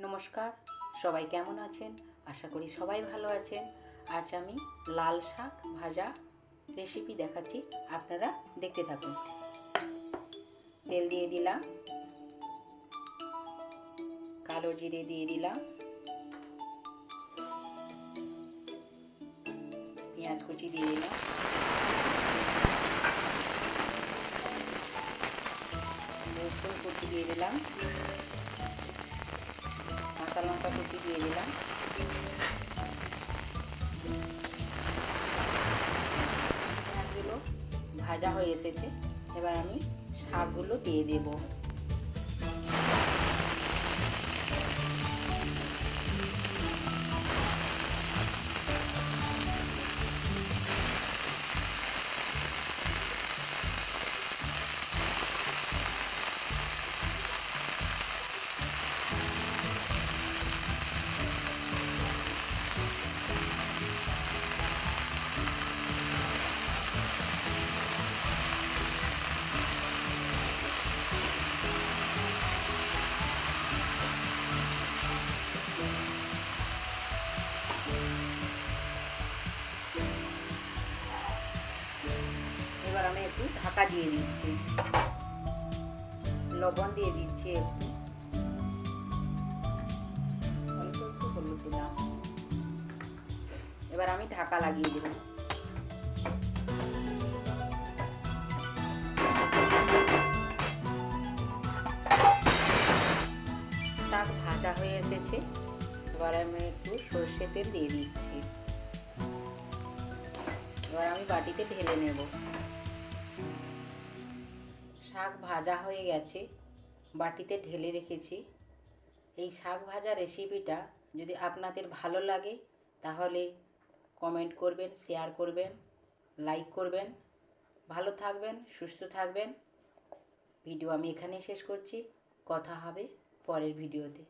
নমস্কার, সবাই কেমন আছেন? আশা করি সবাই ভালো আছেন। আজ আমি লাল শাক ভাজা রেসিপি দেখাচ্ছি, আপনারা দেখতে থাকুন। তেল দিয়ে দিলাম, কালো জিরে দিয়ে দিলাম, পেঁয়াজ কুচি দিয়ে দিলাম, রসুন কুচি দিয়ে দিলাম, কাঁচা লঙ্কা কুচি দিয়ে দিলাম, পেঁয়াজগুলো ভাজা হয়ে এসেছে। এবার আমি শাকগুলো দিয়ে দেব। এবার আমি একটু ঢাকা দিয়ে দিচ্ছি, লবণ দিয়ে দিচ্ছি, অল্প একটু হলুদ দিলাম। এবার আমি ঢাকা লাগিয়ে দেব। শাক ভাজা হয়ে এসেছে। এবার আমি একটু সর্ষে তেল দিয়ে দিচ্ছি। এবার আমি বাটিতে ঢেলে নেব। শাক ভাজা হয়ে গেছে, বাটিতে ঢেলে রেখেছি। এই শাক ভাজা রেসিপিটা যদি আপনাদের ভালো লাগে তাহলে কমেন্ট করবেন, শেয়ার করবেন, লাইক করবেন। ভালো থাকবেন, সুস্থ থাকবেন। ভিডিও আমি এখানেই শেষ করছি। কথা হবে পরের ভিডিওতে।